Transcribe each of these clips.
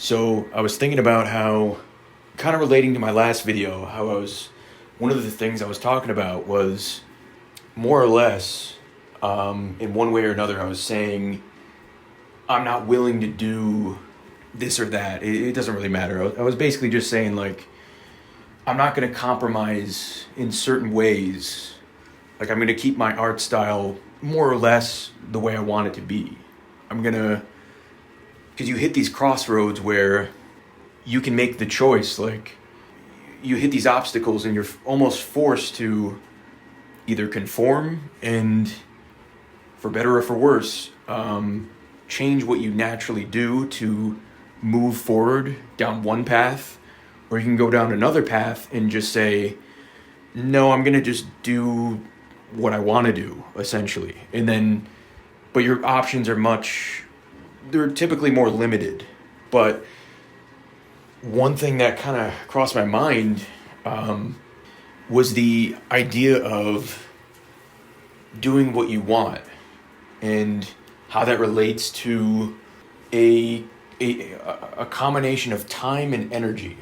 So I was thinking about how, kind of relating to my last video, one of the things I was talking about was more or less, in one way or another, I was saying I'm not willing to do this or that. It doesn't really matter. I was basically just saying, like, I'm not going to compromise in certain ways. Like, I'm going to keep my art style more or less the way I want it to be. Because you hit these crossroads where you can make the choice. Like, you hit these obstacles and you're almost forced to either conform and, for better or for worse, change what you naturally do to move forward down one path, or you can go down another path and just say, no, I'm going to just do what I want to do, essentially. But your options they're typically more limited. But one thing that kind of crossed my mind was the idea of doing what you want and how that relates to a combination of time and energy.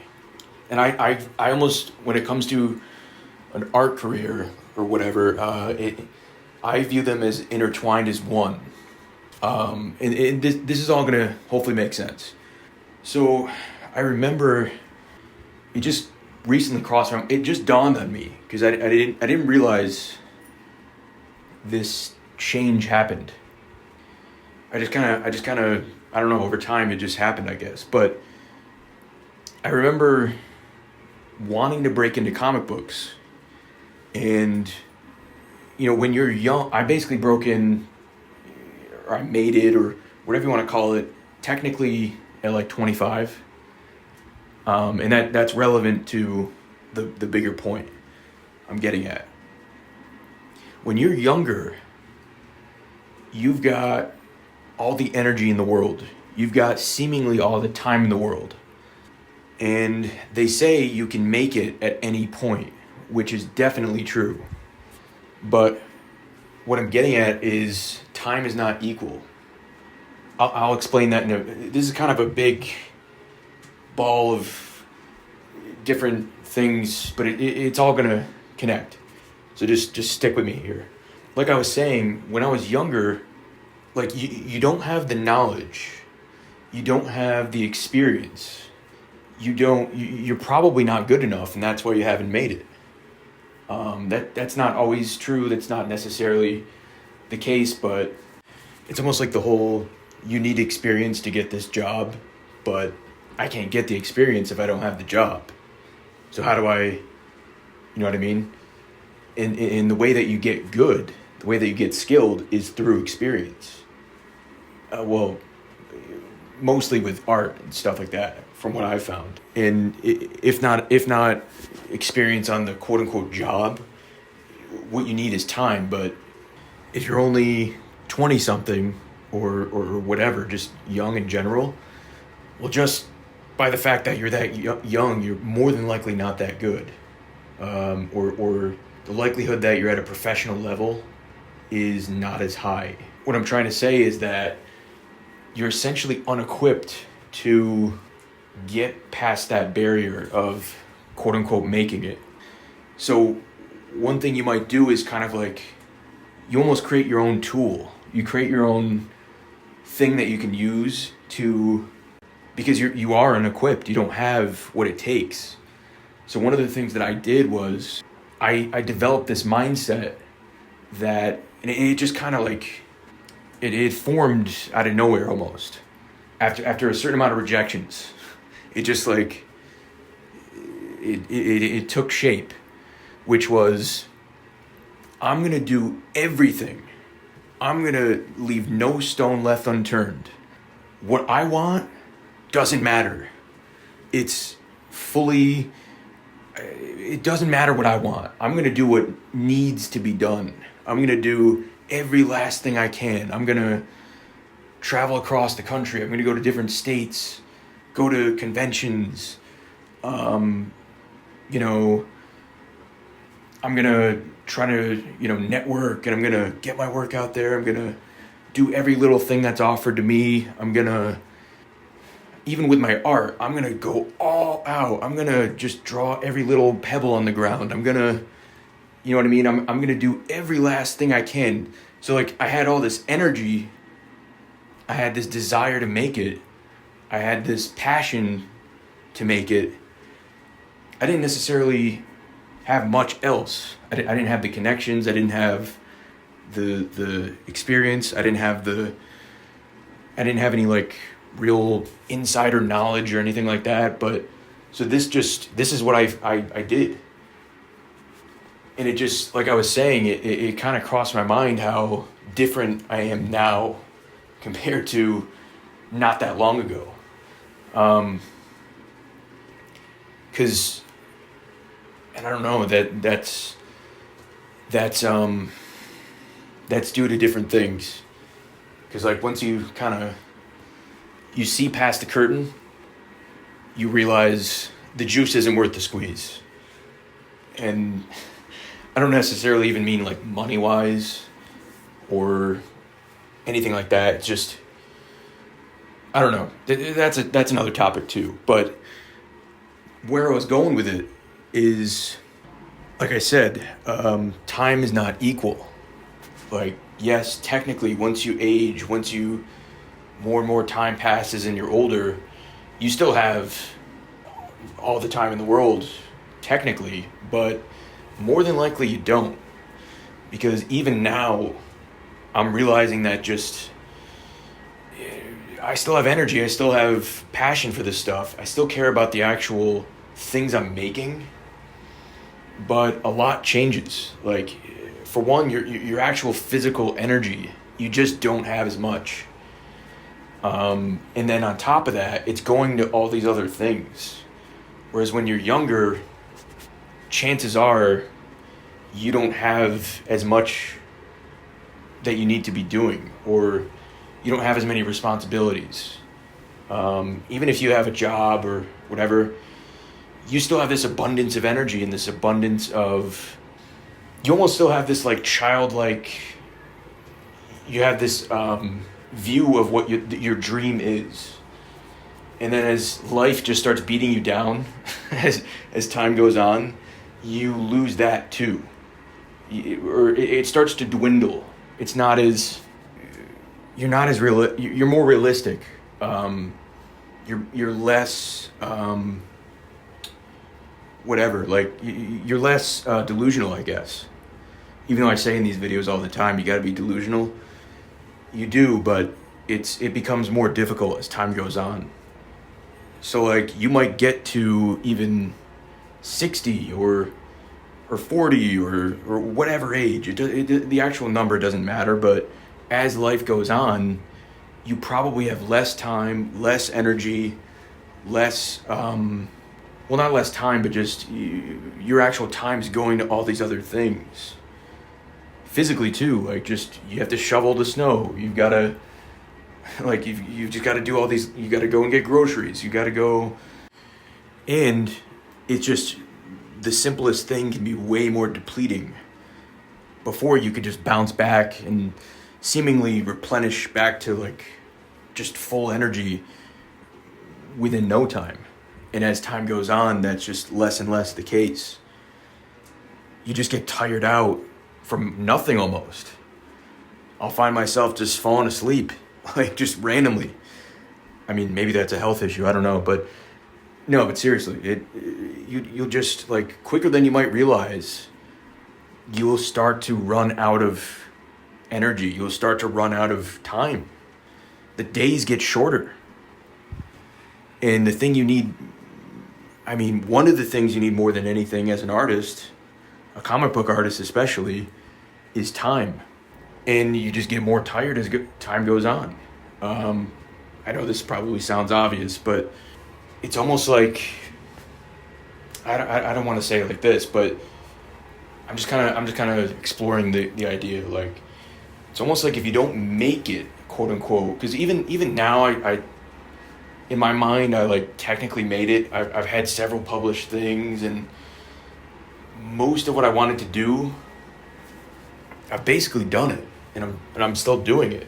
And I almost, when it comes to an art career or whatever, I view them as intertwined as one. And this is all going to hopefully make sense. So I remember it just recently it just dawned on me, because I didn't realize this change happened. I just kind of, I don't know, over time it just happened, I guess. But I remember wanting to break into comic books. And, when you're young, I basically broke in, or I made it, or whatever you want to call it, technically at like 25. And that's relevant to the bigger point I'm getting at. When you're younger, you've got all the energy in the world. You've got seemingly all the time in the world. And they say you can make it at any point, which is definitely true. But what I'm getting at is time is not equal. I'll explain that this is kind of a big ball of different things, but it's all gonna connect. So just stick with me here. Like I was saying, when I was younger, like you don't have the knowledge, you don't have the experience, you're probably not good enough, and that's why you haven't made it. That's not always true. That's not necessarily the case, but it's almost like the whole, you need experience to get this job, but I can't get the experience if I don't have the job. So how do I, you know what I mean? In the way that you get good, the way that you get skilled is through experience. Well, mostly with art and stuff like that, from what I've found. And if not experience on the quote unquote job, what you need is time. But if you're only 20 something or whatever, just young in general, well, just by the fact that you're that young, you're more than likely not that good. Or the likelihood that you're at a professional level is not as high. What I'm trying to say is that you're essentially unequipped to get past that barrier of quote unquote making it. So one thing you might do is kind of like, you almost create your own tool. You create your own thing that you can use because you are unequipped. You don't have what it takes. So one of the things that I did was I developed this mindset that, and it just kind of like, it formed out of nowhere almost. After a certain amount of rejections, it just like, it took shape, which was, I'm going to do everything. I'm going to leave no stone left unturned. What I want doesn't matter. It doesn't matter what I want. I'm going to do what needs to be done. I'm going to do every last thing I can. I'm going to travel across the country. I'm going to go to different states, go to conventions. I'm going to try to, network, and I'm going to get my work out there. I'm going to do every little thing that's offered to me. I'm going to even with my art, I'm gonna go all out. I'm gonna just draw every little pebble on the ground. I'm gonna, you know what I mean? I'm gonna do every last thing I can. So like I had all this energy, I had this desire to make it, I had this passion to make it. I didn't necessarily have much else. I didn't have the connections. I didn't have the experience. I didn't have any like real insider knowledge or anything like that. But so this is what I did. And it just, like I was saying, it kind of crossed my mind how different I am now compared to not that long ago. 'Cause, and I don't know, that's due to different things. 'Cause like once you see past the curtain, you realize the juice isn't worth the squeeze. And I don't necessarily even mean like money wise or anything like that. It's just, I don't know. That's another topic too. But where I was going with it is, like I said, time is not equal. Like, yes, technically, once you age, more and more time passes and you're older, you still have all the time in the world, technically, but more than likely you don't. Because even now, I'm realizing that I still have energy, I still have passion for this stuff, I still care about the actual things I'm making, but a lot changes. Like, for one, your actual physical energy, you just don't have as much. And then on top of that, it's going to all these other things. Whereas when you're younger, chances are you don't have as much that you need to be doing, or you don't have as many responsibilities. Even if you have a job or whatever, you still have this abundance of energy and this abundance of, you almost still have this like childlike, you have this view of what your dream is. And then as life just starts beating you down, as time goes on, you lose that too. It starts to dwindle. It's not as, you're not as real, you're more realistic. You're less, whatever, like you're less delusional, I guess. Even though I say in these videos all the time, you gotta be delusional. You do, but it becomes more difficult as time goes on. So like you might get to even 60 or 40 or whatever age. The actual number doesn't matter, but as life goes on, you probably have less time, less energy, less, well, not less time, but just your actual time's going to all these other things. Physically too, like just, you have to shovel the snow. You've got to, like, you've just got to do all these, you got to go and get groceries. You got to go, and it's just, the simplest thing can be way more depleting. Before, you could just bounce back and seemingly replenish back to like just full energy within no time. And as time goes on, that's just less and less the case. You just get tired out from nothing almost. I'll find myself just falling asleep, like just randomly. I mean, maybe that's a health issue, I don't know, but no, but seriously, you'll just, like, quicker than you might realize, you'll start to run out of energy. You'll start to run out of time. The days get shorter. And the thing you need, I mean, one of the things you need more than anything as an artist, a comic book artist especially, is time. And you just get more tired as time goes on. I know this probably sounds obvious, but it's almost like, I don't want to say it like this, but I'm just kind of exploring the idea. Like, it's almost like if you don't make it, quote unquote, because even now, I in my mind, I like technically made it. I've had several published things, and most of what I wanted to do, I've basically done it, and I'm still doing it.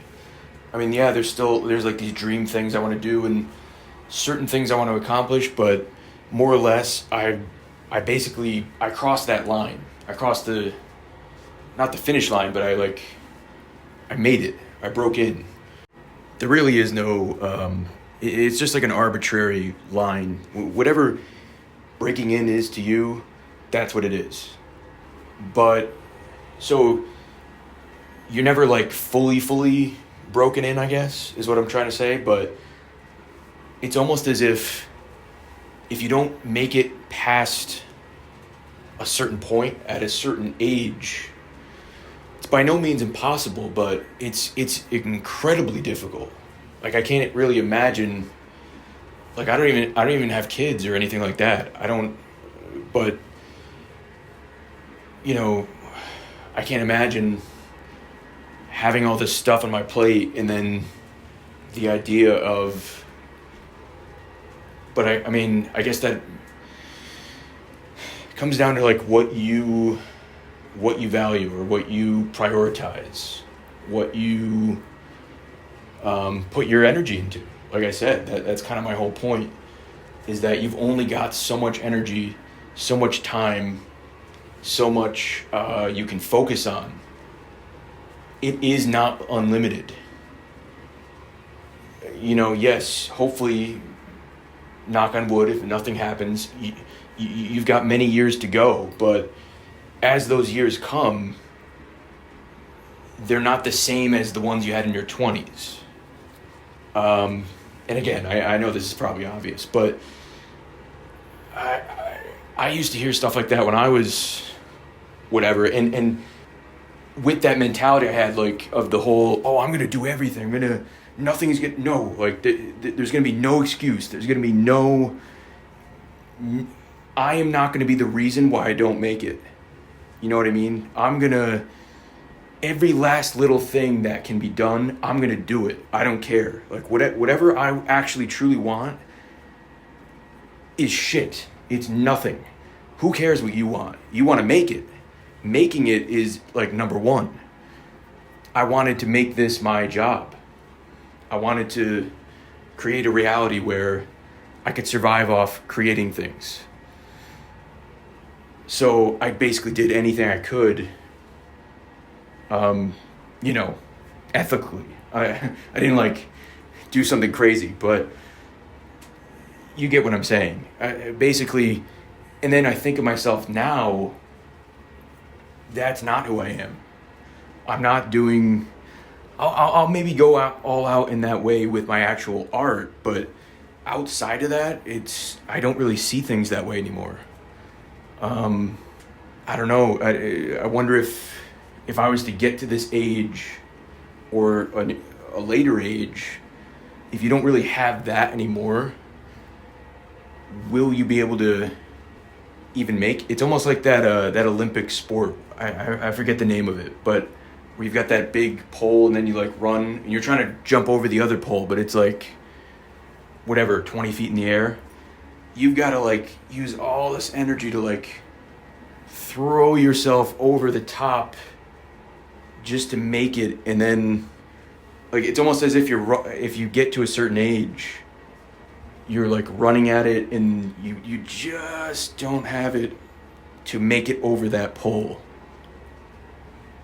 I mean, yeah, there's like these dream things I want to do, and certain things I want to accomplish, but more or less, I crossed that line. I crossed not the finish line, but I made it. I broke in. There really is no, it's just like an arbitrary line. Whatever breaking in is to you, that's what it is. But, so, you're never like fully broken in, I guess, is what I'm trying to say, but it's almost as if you don't make it past a certain point at a certain age, it's by no means impossible, but it's incredibly difficult. Like, I can't really imagine, like, I don't even have kids or anything like that. But, you know, I can't imagine having all this stuff on my plate and then the idea of, but I mean, I guess that comes down to like what you value or what you prioritize, what you put your energy into. Like I said, that's kind of my whole point, is that you've only got so much energy, so much time, so much you can focus on. It is not unlimited. You know, yes, hopefully, knock on wood, if nothing happens, you've got many years to go, but as those years come, they're not the same as the ones you had in your 20s. And again, I know this is probably obvious, but I used to hear stuff like that when I was whatever, and with that mentality I had, like, of the whole, I'm going to do everything, there's going to be no excuse, there's going to be no, I am not going to be the reason why I don't make it. You know what I mean? Every last little thing that can be done, I'm going to do it. I don't care. Like, whatever I actually truly want is shit. It's nothing. Who cares what you want? You want to make it. Making it is, like, number one. I wanted to make this my job. I wanted to create a reality where I could survive off creating things. So I basically did anything I could, ethically. I didn't, like, do something crazy, but you get what I'm saying. Basically, and then I think of myself now, that's not who I am. I'm not doing, I'll maybe go all out in that way with my actual art, but outside of that, I don't really see things that way anymore. I don't know. I wonder if I was to get to this age or a later age, if you don't really have that anymore, will you be able to even make? It's almost like that Olympic sport. I forget the name of it, but where you've got that big pole and then you like run and you're trying to jump over the other pole, but it's like whatever, 20 feet in the air. You've got to like use all this energy to like throw yourself over the top just to make it, and then like it's almost as if if you get to a certain age, you're like running at it and you just don't have it to make it over that pole.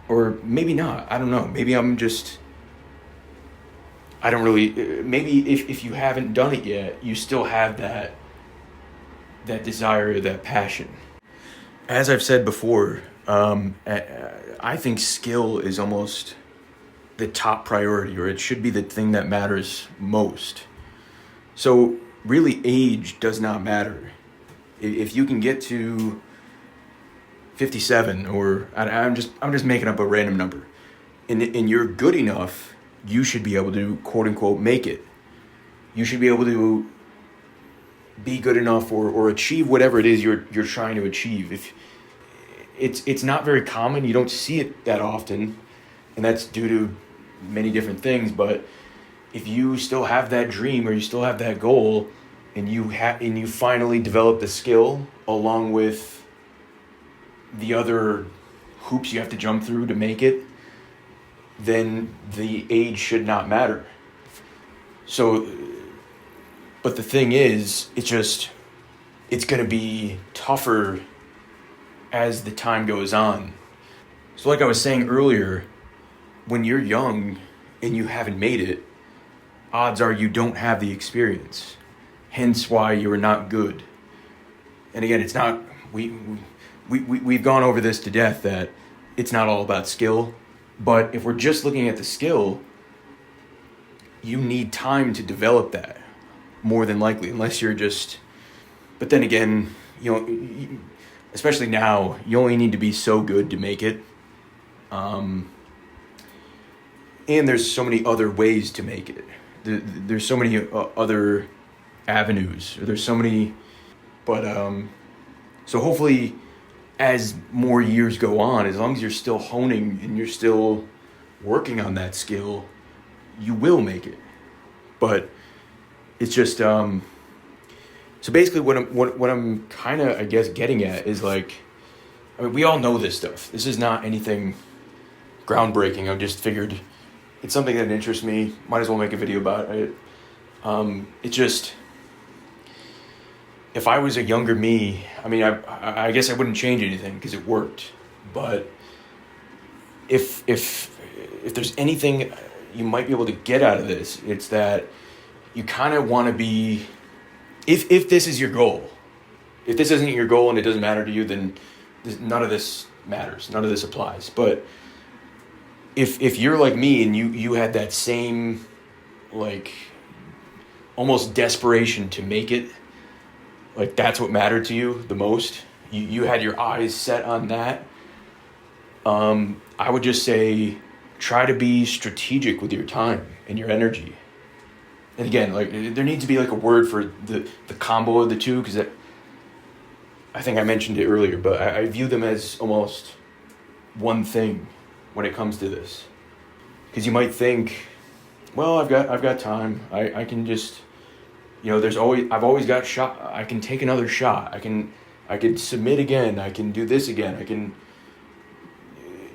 Or maybe not, I don't know, maybe I don't really, maybe if you haven't done it yet, you still have that desire, that passion. As I've said before, I think skill is almost the top priority, or it should be the thing that matters most. So really, age does not matter. If you can get to 57, or I'm just making up a random number, and you're good enough, you should be able to quote unquote make it. You should be able to be good enough or achieve whatever it is you're trying to achieve. If it's not very common, you don't see it that often, and that's due to many different things, but if you still have that dream or you still have that goal, and you finally develop the skill along with the other hoops you have to jump through to make it, then the age should not matter. So But the thing is, it's going to be tougher as the time goes on. So like I was saying earlier, when you're young and you haven't made it, odds are you don't have the experience. Hence why you're not good. And again, it's not, we've gone over this to death, that it's not all about skill. But if we're just looking at the skill, you need time to develop that, more than likely, unless you're just, but then again, especially now, you only need to be so good to make it. And there's so many other ways to make it. There's so many other avenues. There's so many, but so hopefully, as more years go on, as long as you're still honing and you're still working on that skill, you will make it. But it's just so basically what I'm kind of, I guess, getting at is like, I mean, we all know this stuff. This is not anything groundbreaking. I just figured it's something that interests me. Might as well make a video about it. It's just, if I was a younger me, I mean, I guess I wouldn't change anything because it worked. But if there's anything you might be able to get out of this, it's that you kind of want to be, if this is your goal, if this isn't your goal and it doesn't matter to you, then none of this matters. None of this applies. But if you're like me and you had that same, like, almost desperation to make it, like that's what mattered to you the most, you had your eyes set on that, I would just say try to be strategic with your time and your energy. And again, like, there needs to be like a word for the combo of the two, because I think I mentioned it earlier, but I view them as almost one thing when it comes to this. Because you might think, well, I've got time. I can just, I've always got shot. I can take another shot. I can submit again. I can do this again.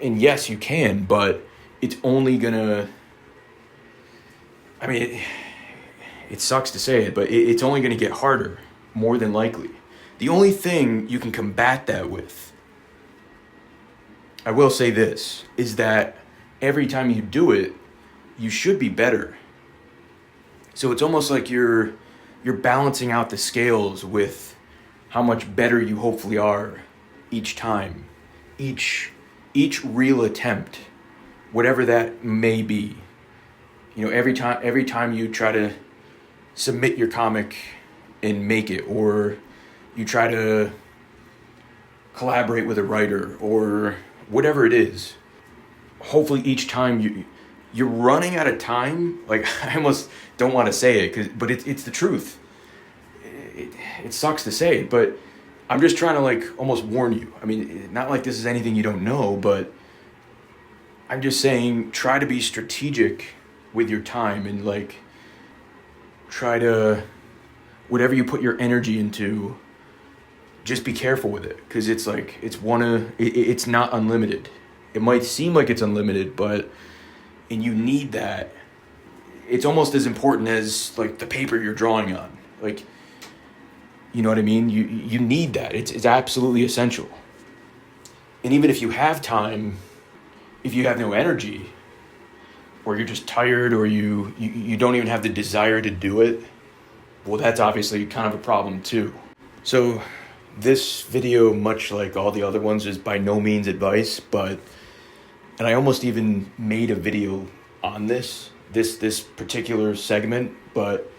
And yes, you can, but it's only gonna, I mean, it sucks to say it, but it's only gonna get harder, more than likely. The only thing you can combat that with, I will say this, is that every time you do it, you should be better. So it's almost like you're balancing out the scales with how much better you hopefully are each time, each real attempt, whatever that may be. Every time you try to submit your comic and make it, or you try to collaborate with a writer, or whatever it is, hopefully each time you're running out of time. Like, I almost don't want to say it, but it's the truth. It sucks to say it, but I'm just trying to, like, almost warn you. I mean, not like this is anything you don't know, but I'm just saying, try to be strategic with your time, and like, try to, whatever you put your energy into, just be careful with it, because it's like, it's not unlimited. It might seem like it's unlimited, and you need that. It's almost as important as, like, the paper you're drawing on. Like, you know what I mean? You need that. It's absolutely essential. And even if you have time, if you have no energy, or you're just tired, or you don't even have the desire to do it, well, that's obviously kind of a problem too. So this video, much like all the other ones, is by no means advice, and I almost even made a video on this particular segment. But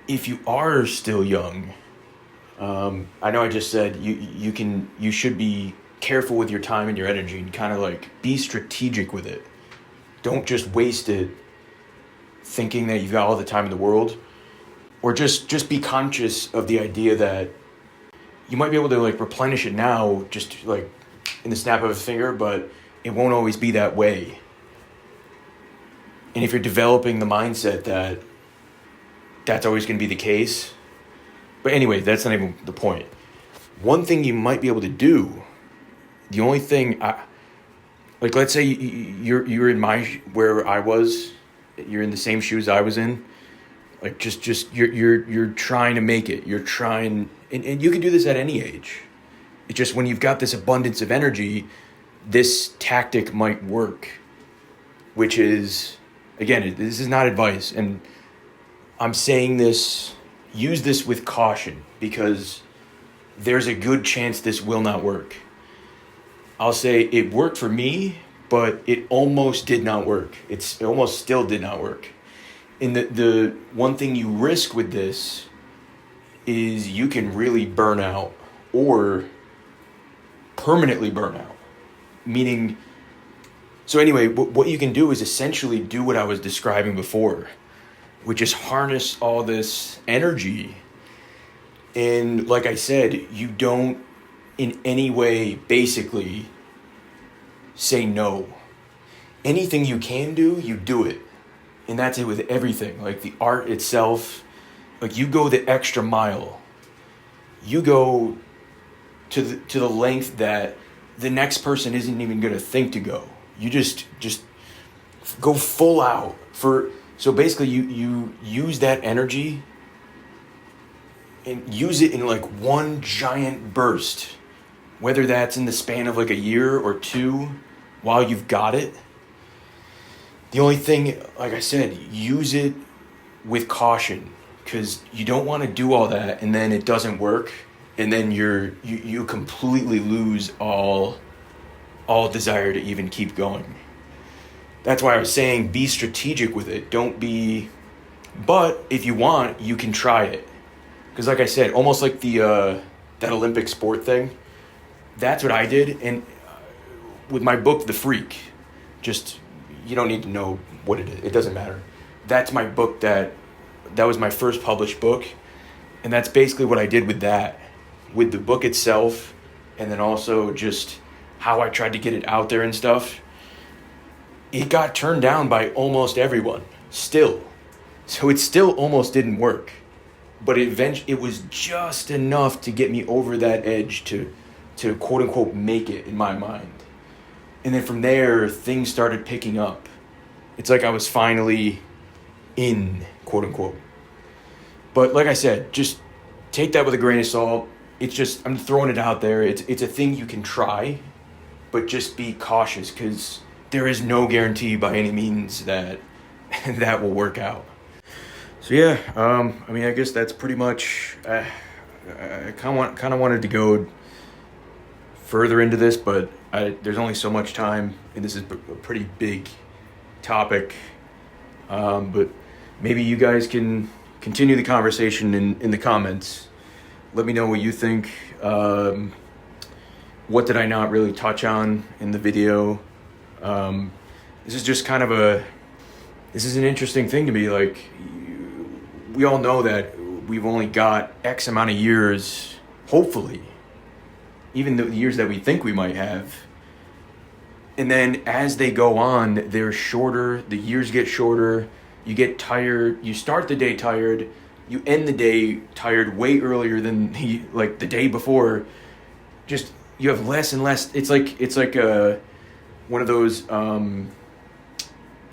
if you are still young, I know I just said you should be careful with your time and your energy, and kind of like be strategic with it. Don't just waste it thinking that you've got all the time in the world, or just be conscious of the idea that you might be able to, like, replenish it now, just like in the snap of a finger, but it won't always be that way. And if you're developing the mindset that that's always going to be the case, but anyway, that's not even the point. One thing you might be able to do, the only thing, like, let's say you're in where I was, you're in the same shoes I was in. Like just you're trying to make it. You're trying, and you can do this at any age. It's just when you've got this abundance of energy, this tactic might work, which is, again, this is not advice. And I'm saying this, use this with caution, because there's a good chance this will not work. I'll say it worked for me, but it almost did not work. It almost still did not work. And the one thing you risk with this is you can really burn out, or permanently burn out. Meaning, so anyway, what you can do is essentially do what I was describing before, which is harness all this energy. And like I said, you don't in any way basically say no. Anything you can do, you do it. And that's it with everything. Like the art itself, like you go the extra mile. You go to the length that the next person isn't even going to think to go. You just go full out for. So basically you use that energy and use it in like one giant burst, whether that's in the span of like a year or two while you've got it. The only thing, like I said, use it with caution, because you don't want to do all that and then it doesn't work, and then you completely lose all desire to even keep going. That's why I was saying be strategic with it. Don't be, but if you want, you can try it. Because like I said, almost like the that Olympic sport thing, that's what I did. And with my book, The Freak, just, you don't need to know what it is. It doesn't matter. That's my book that was my first published book. And that's basically what I did with that. With the book itself, and then also just how I tried to get it out there and stuff. It got turned down by almost everyone, still. So it still almost didn't work. But it was just enough to get me over that edge to quote unquote make it in my mind. And then from there, things started picking up. It's like I was finally in, quote unquote. But like I said, just take that with a grain of salt. It's just, I'm throwing it out there. It's a thing you can try, but just be cautious, because there is no guarantee by any means that that will work out. So yeah, I mean, I guess that's pretty much, I kind of wanted to go further into this, but there's only so much time, and this is a pretty big topic. But maybe you guys can continue the conversation in the comments. Let me know what you think. What did I not really touch on in the video? This is just kind of this is an interesting thing to me. Like, we all know that we've only got X amount of years, hopefully, even the years that we think we might have. And then as they go on, they're shorter, the years get shorter, you get tired, you start the day tired, you end the day tired way earlier than the day before. Just, you have less and less. It's like one of those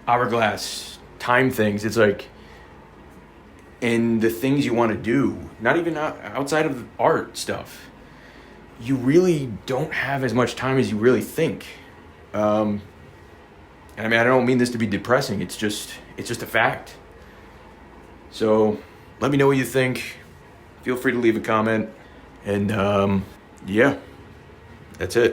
hourglass time things. It's like, and the things you want to do, not even outside of art stuff, you really don't have as much time as you really think. And I mean, I don't mean this to be depressing. It's just a fact. So let me know what you think. Feel free to leave a comment. And yeah, that's it.